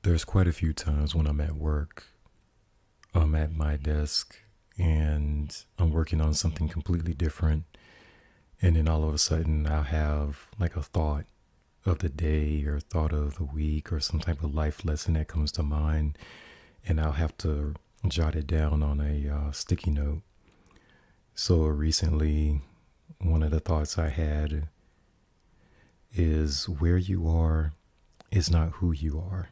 There's quite a few times when I'm at work, I'm at my desk, and I'm working on something completely different. And then all of a sudden, I'll have like a thought of the day or thought of the week or some type of life lesson that comes to mind. And I'll have to jot it down on a sticky note. So recently, one of the thoughts I had is where you are is not who you are.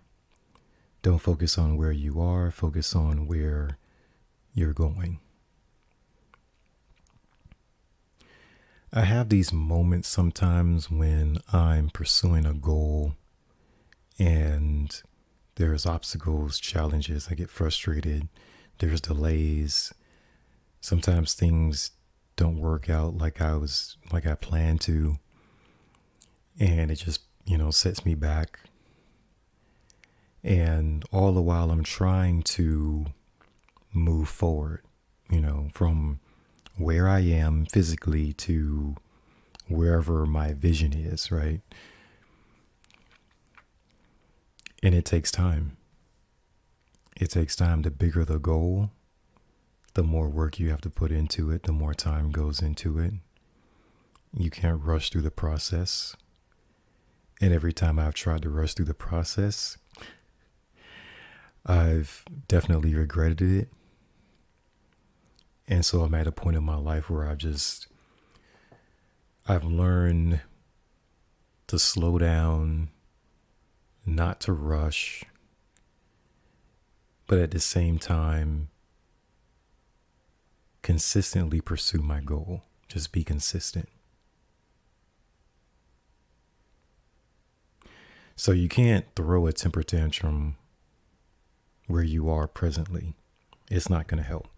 Don't focus on where you are, focus on where you're going. I have these moments sometimes when I'm pursuing a goal and there's obstacles, challenges, I get frustrated, there's delays. Sometimes things don't work out like I planned to, and it just, sets me back. And all the while I'm trying to move forward, from where I am physically to wherever my vision is, right? And it takes time. It takes time. The bigger the goal, the more work you have to put into it, the more time goes into it. You can't rush through the process. And every time I've tried to rush through the process, I've definitely regretted it. And so I'm at a point in my life where I've learned to slow down, not to rush, but at the same time, consistently pursue my goal. Just be consistent. So you can't throw a temper tantrum where you are presently. It's not going to help.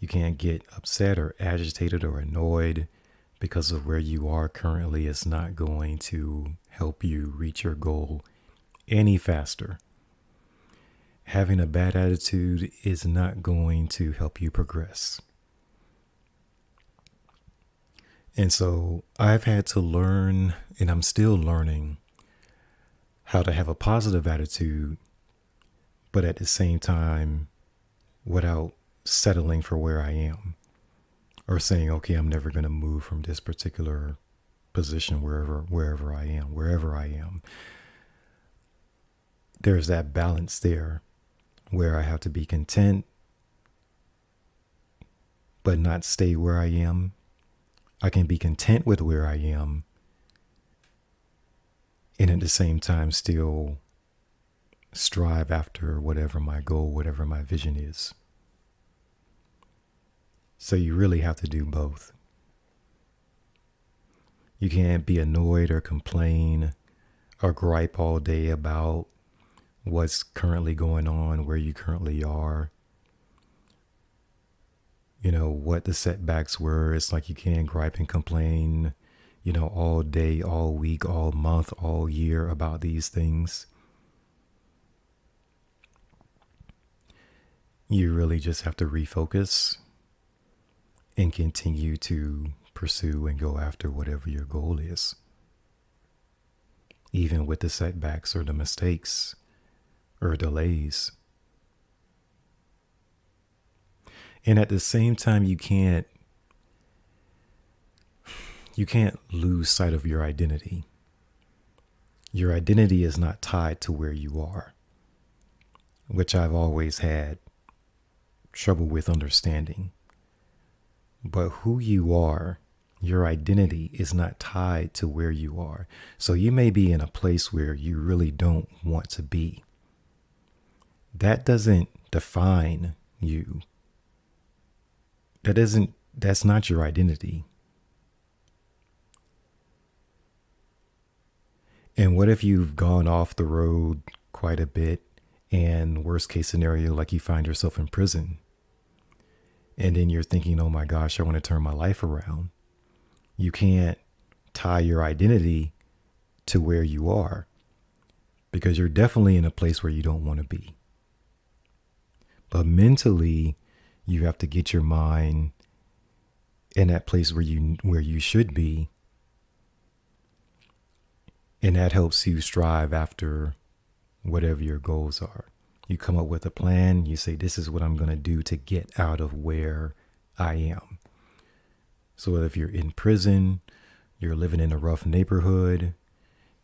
You can't get upset or agitated or annoyed because of where you are currently. It's not going to help you reach your goal any faster. Having a bad attitude is not going to help you progress. And so I've had to learn, and I'm still learning, how to have a positive attitude, but at the same time, without settling for where I am or saying, okay, I'm never going to move from this particular position wherever I am. There's that balance there where I have to be content, but not stay where I am. I can be content with where I am and at the same time still strive after whatever my goal, whatever my vision is. So you really have to do both. You can't be annoyed or complain or gripe all day about what's currently going on, where you currently are, what the setbacks were. It's like you can't gripe and complain, all day, all week, all month, all year about these things. You really just have to refocus and continue to pursue and go after whatever your goal is. Even with the setbacks or the mistakes or delays. And at the same time, you can't lose sight of your identity. Your identity is not tied to where you are, which I've always had trouble with understanding. But who you are, your identity is not tied to where you are. So you may be in a place where you really don't want to be. That doesn't define you. That's not your identity. And what if you've gone off the road quite a bit and worst case scenario, like you find yourself in prison? And then you're thinking, oh my gosh, I want to turn my life around. You can't tie your identity to where you are because you're definitely in a place where you don't want to be. But mentally, you have to get your mind in that place where you should be. And that helps you strive after whatever your goals are. You come up with a plan. You say, this is what I'm going to do to get out of where I am. So if you're in prison, you're living in a rough neighborhood,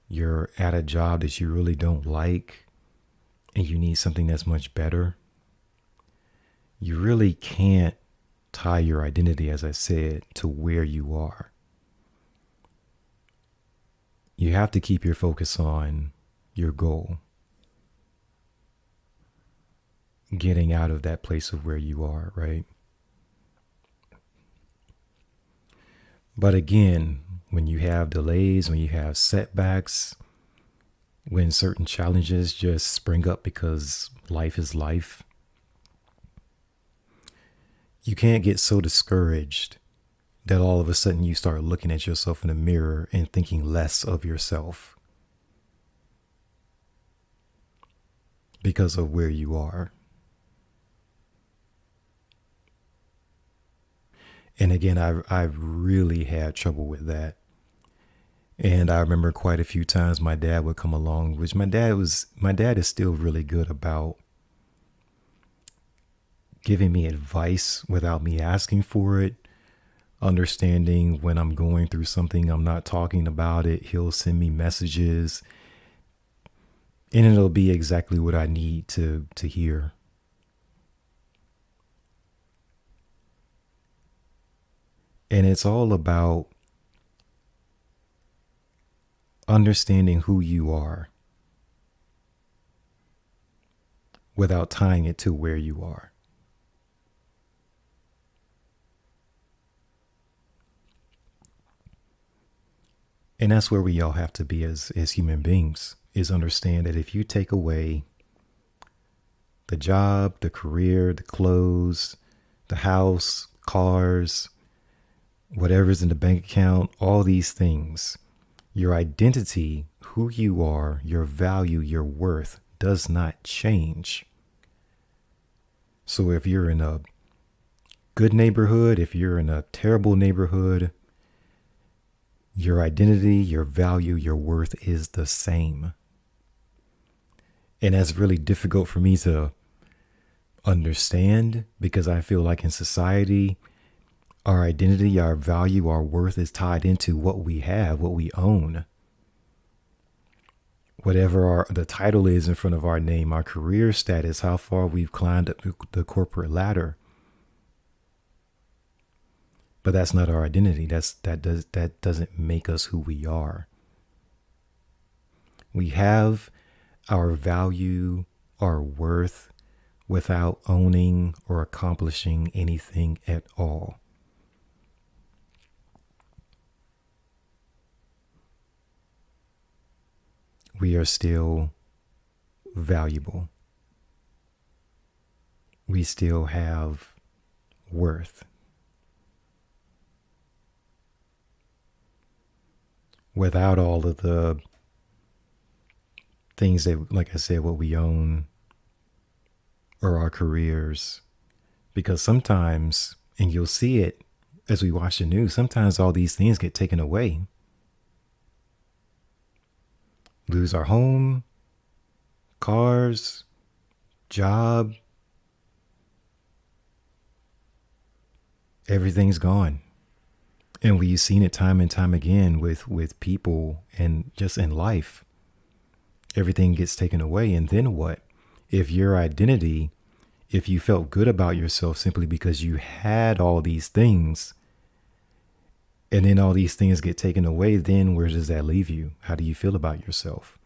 you're at a job that you really don't like, and you need something that's much better, you really can't tie your identity, as I said, to where you are. You have to keep your focus on your goal, getting out of that place of where you are, right? But again, when you have delays, when you have setbacks, when certain challenges just spring up because life is life, you can't get so discouraged that all of a sudden you start looking at yourself in the mirror and thinking less of yourself because of where you are. And again, I've really had trouble with that. And I remember quite a few times my dad would come along, which my dad is still really good about giving me advice without me asking for it, understanding when I'm going through something, I'm not talking about it. He'll send me messages and it'll be exactly what I need to hear. And it's all about understanding who you are without tying it to where you are. And that's where we all have to be as human beings, is understand that if you take away the job, the career, the clothes, the house, cars, whatever's in the bank account, all these things, your identity, who you are, your value, your worth does not change. So if you're in a good neighborhood, if you're in a terrible neighborhood, your identity, your value, your worth is the same. And that's really difficult for me to understand because I feel like in society, our identity, our value, our worth is tied into what we have, what we own. Whatever the title is in front of our name, our career status, how far we've climbed up the corporate ladder. But that's not our identity. That doesn't make us who we are. We have our value, our worth, without owning or accomplishing anything at all. We are still valuable. We still have worth. Without all of the things that, like I said, what we own or our careers. Because sometimes, and you'll see it as we watch the news, sometimes all these things get taken away. Lose our home, cars, job. Everything's gone. And we've seen it time and time again with people and just in life. Everything gets taken away. And then what? If your identity, if you felt good about yourself simply because you had all these things, and then all these things get taken away, then where does that leave you? How do you feel about yourself?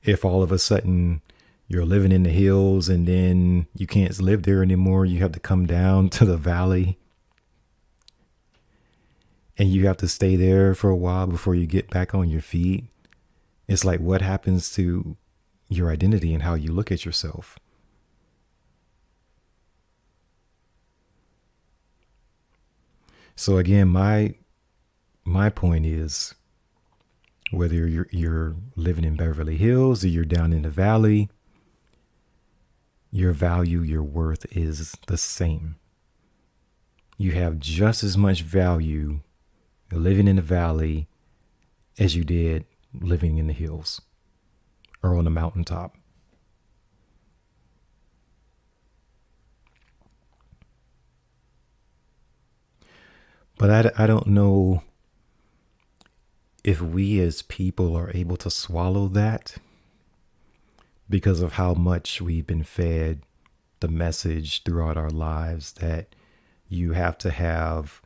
If all of a sudden you're living in the hills and then you can't live there anymore, you have to come down to the valley and you have to stay there for a while before you get back on your feet. It's like, what happens to your identity and how you look at yourself? So again, my point is, whether you're living in Beverly Hills or you're down in the valley, your value, your worth is the same. You have just as much value living in the valley as you did living in the hills or on the mountaintop. But I don't know if we as people are able to swallow that because of how much we've been fed the message throughout our lives that you have to have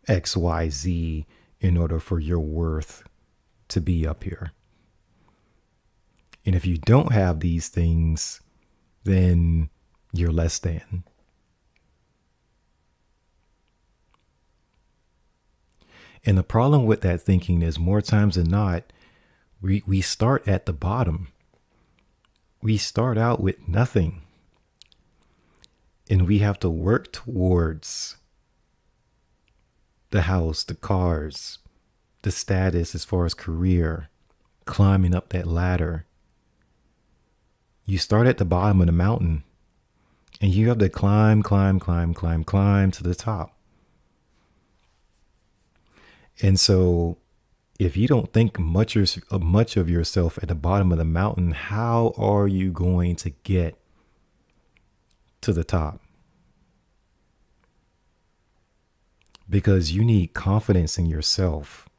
XYZ in order for your worth to be up here. And if you don't have these things, then you're less than. And the problem with that thinking is more times than not, we start at the bottom. We start out with nothing. And we have to work towards the house, the cars, the status as far as career, climbing up that ladder. You start at the bottom of the mountain and you have to climb to the top. And so if you don't think much of yourself at the bottom of the mountain, how are you going to get to the top? Because you need confidence in yourself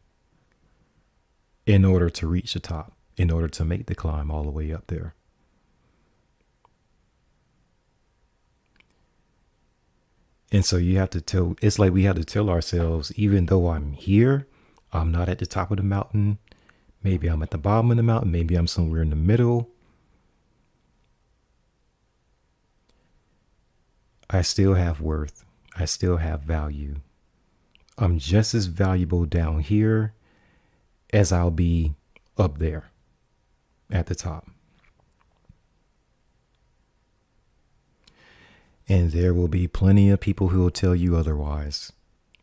in order to reach the top, in order to make the climb all the way up there. And so you have to it's like we have to tell ourselves, even though I'm here, I'm not at the top of the mountain. Maybe I'm at the bottom of the mountain. Maybe I'm somewhere in the middle. I still have worth. I still have value. I'm just as valuable down here as I'll be up there at the top. And there will be plenty of people who will tell you otherwise.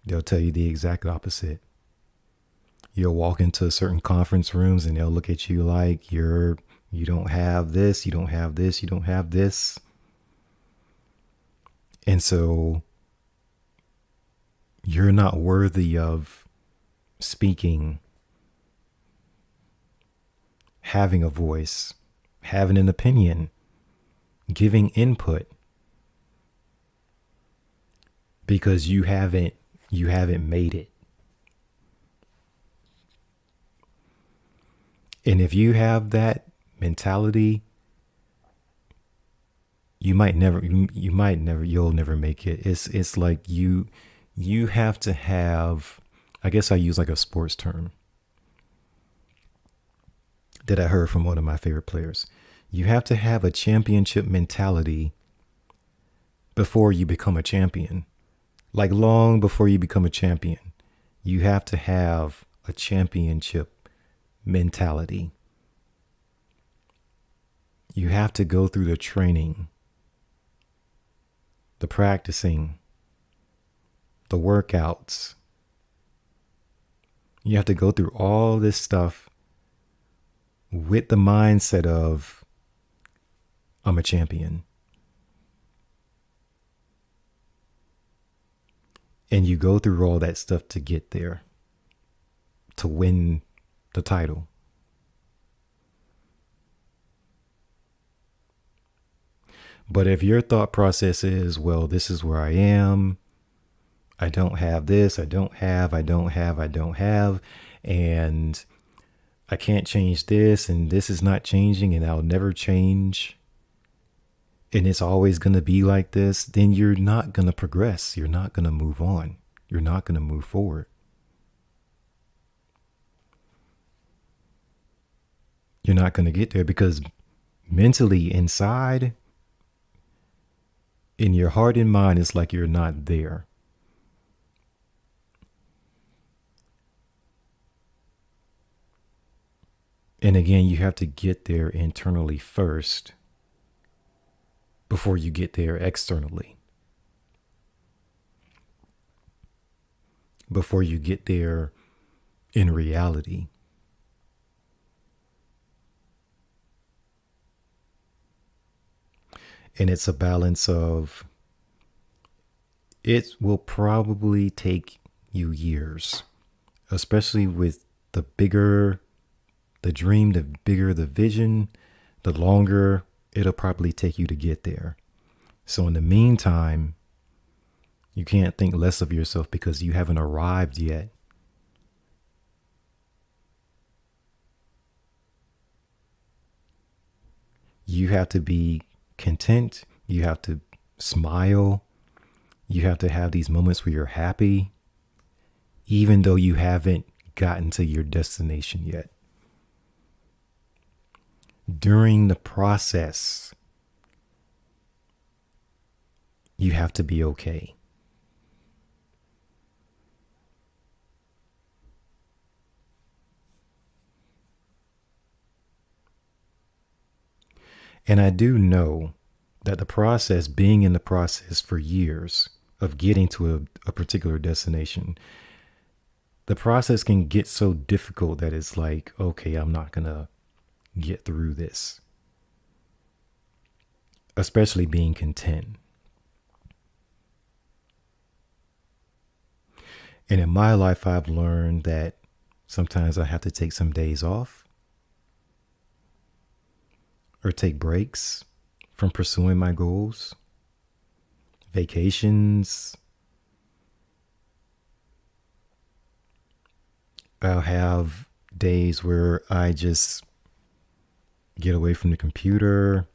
They'll tell you the exact opposite. You'll walk into certain conference rooms and they'll look at you like you don't have this, you don't have this, you don't have this. And so you're not worthy of speaking, having a voice, having an opinion, giving input. Because you haven't made it. And if you have that mentality, you'll never make it. It's like you have to have, I guess I use like a sports term that I heard from one of my favorite players. You have to have a championship mentality before you become a champion. Like long before you become a champion, you have to have a championship mentality. You have to go through the training, the practicing, the workouts. You have to go through all this stuff with the mindset of, I'm a champion. And you go through all that stuff to get there, to win the title. But if your thought process is, well, this is where I am, I don't have this, I don't have, and I can't change this, and this is not changing, and I'll never change, and it's always going to be like this, then you're not going to progress. You're not going to move on. You're not going to move forward. You're not going to get there because mentally inside, in your heart and mind, it's like you're not there. And again, you have to get there internally first before you get there externally. Before you get there in reality. And it's a balance of, it will probably take you years, especially with the bigger the dream, the bigger the vision, the longer it'll probably take you to get there. So in the meantime, you can't think less of yourself because you haven't arrived yet. You have to be content. You have to smile. You have to have these moments where you're happy, even though you haven't gotten to your destination yet. During the process, you have to be okay. And I do know that the process, being in the process for years of getting to a particular destination, the process can get so difficult that it's like, okay, I'm not going to get through this, especially being content. And in my life, I've learned that sometimes I have to take some days off or take breaks from pursuing my goals, vacations. I'll have days where I just get away from the computer,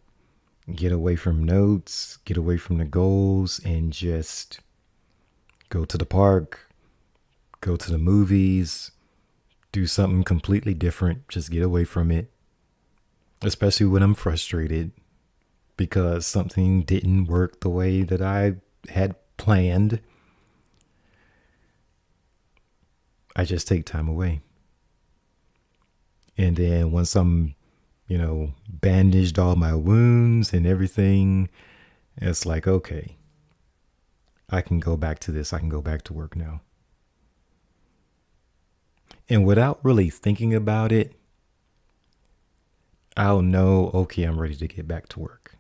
get away from notes, get away from the goals, and just go to the park, go to the movies, do something completely different, just get away from it. Especially when I'm frustrated because something didn't work the way that I had planned. I just take time away. And then once I'm, bandaged all my wounds and everything, it's like, okay, I can go back to this. I can go back to work now. And without really thinking about it, I'll know, okay, I'm ready to get back to work.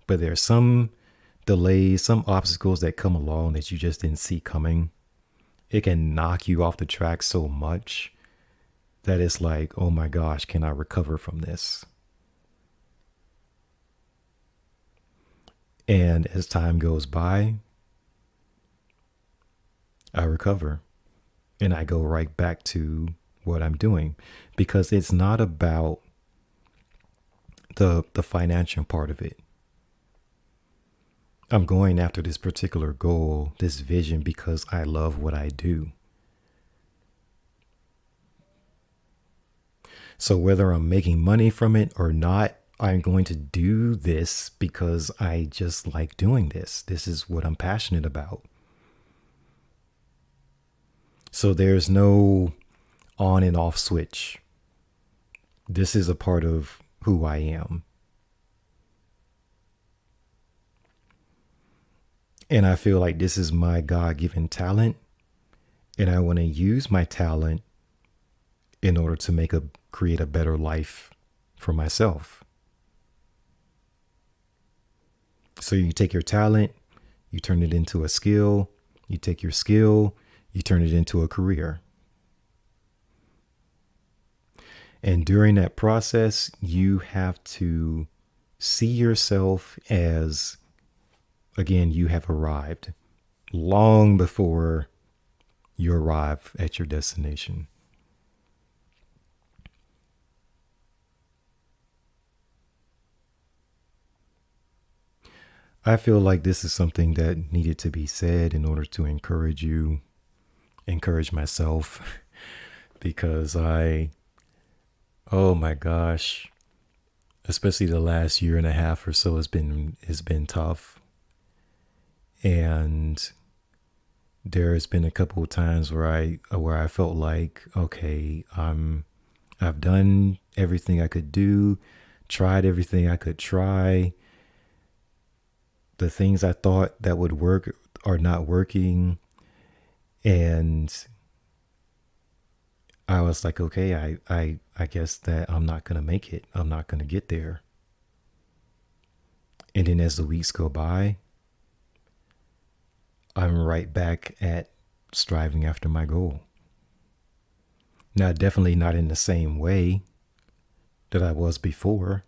But there's some delays, some obstacles that come along that you just didn't see coming. It can knock you off the track so much that it's like, oh my gosh, can I recover from this? And as time goes by, I recover and I go right back to what I'm doing, because it's not about the financial part of it. I'm going after this particular goal, this vision, because I love what I do. So whether I'm making money from it or not, I'm going to do this because I just like doing this. This is what I'm passionate about. So there's no on and off switch. This is a part of who I am. And I feel like this is my God-given talent. And I want to use my talent in order to create a better life for myself. So you take your talent, you turn it into a skill. You take your skill, you turn it into a career. And during that process, you have to see yourself as, again, you have arrived long before you arrive at your destination. I feel like this is something that needed to be said in order to encourage you, encourage myself, because oh my gosh, especially the last year and a half or so has been tough. And there's been a couple of times where I felt like, okay, I've done everything I could do, tried everything I could try. The things I thought that would work are not working. And I was like, okay, I guess that I'm not going to make it. I'm not going to get there. And then as the weeks go by, I'm right back at striving after my goal. Now, definitely not in the same way that I was before.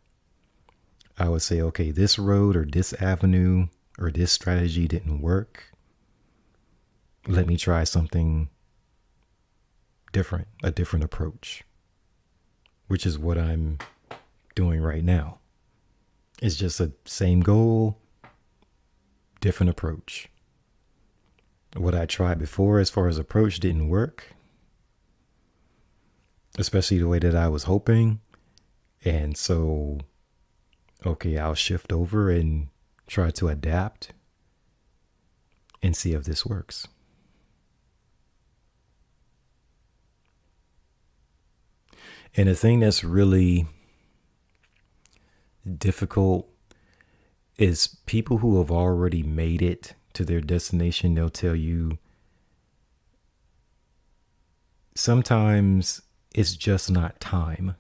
I would say, okay, this road or this avenue or this strategy didn't work. Let me try something different, a different approach, which is what I'm doing right now. It's just a same goal, different approach. What I tried before as far as approach didn't work, especially the way that I was hoping. And so, okay, I'll shift over and try to adapt and see if this works. And the thing that's really difficult is people who have already made it to their destination. They'll tell you sometimes it's just not time.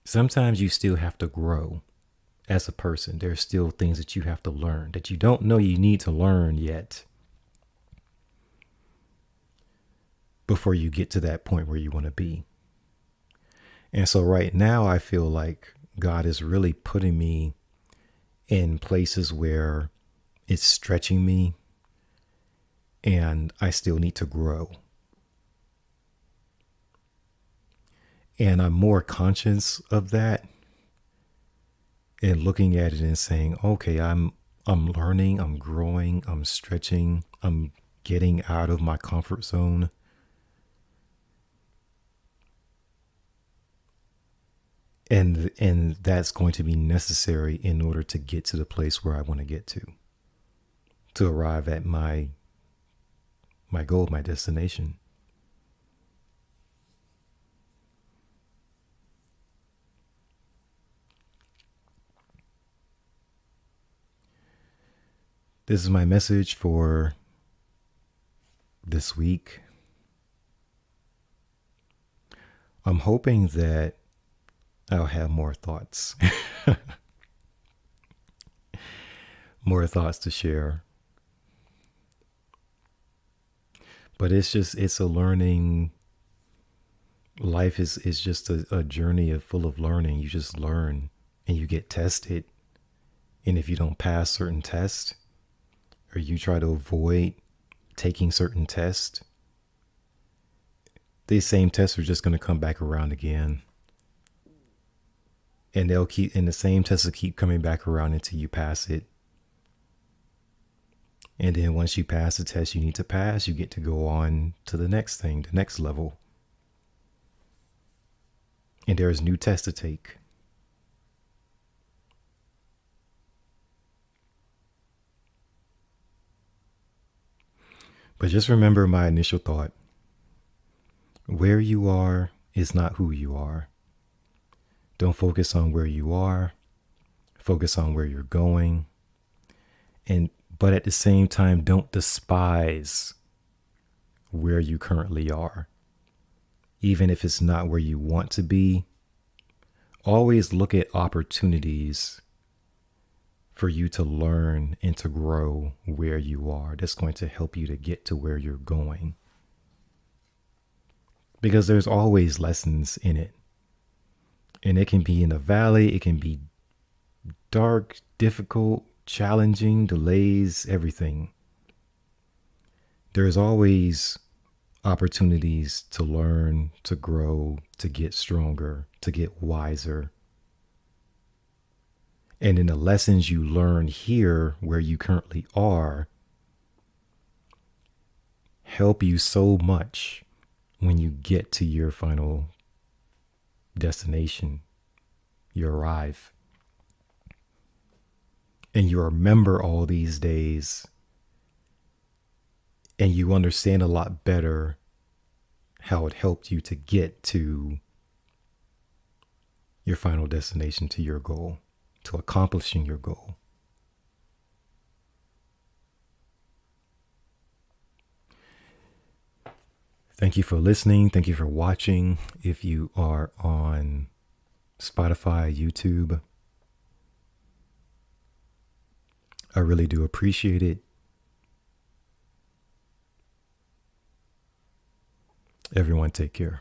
Sometimes you still have to grow as a person. There's still things that you have to learn that you don't know you need to learn yet before you get to that point where you want to be. And so right now I feel like God is really putting me in places where it's stretching me and I still need to grow. And I'm more conscious of that and looking at it and saying, okay, I'm learning, I'm growing, I'm stretching, I'm getting out of my comfort zone. And that's going to be necessary in order to get to the place where I want to get to arrive at my goal, my destination. This is my message for this week. I'm hoping that I'll have more thoughts. More thoughts to share. But it's a learning. Life is just a journey full of learning. You just learn and you get tested. And if you don't pass certain tests or you try to avoid taking certain tests, these same tests are just going to come back around again. And the same tests will keep coming back around until you pass it. And then once you pass the test you need to pass, you get to go on to the next thing, the next level. And there's new tests to take. But just remember my initial thought. Where you are is not who you are. Don't focus on where you are. Focus on where you're going. But at the same time, don't despise where you currently are. Even if it's not where you want to be, always look at opportunities for you to learn and to grow where you are. That's going to help you to get to where you're going. Because there's always lessons in it. And it can be in a valley, it can be dark, difficult, challenging, delays, everything. There's always opportunities to learn, to grow, to get stronger, to get wiser. And in the lessons you learn here, where you currently are, help you so much when you get to your final destination. You arrive. And you remember all these days. And you understand a lot better how it helped you to get to your final destination, to your goal, to accomplishing your goal. Thank you for listening. Thank you for watching. If you are on Spotify, YouTube, I really do appreciate it. Everyone take care.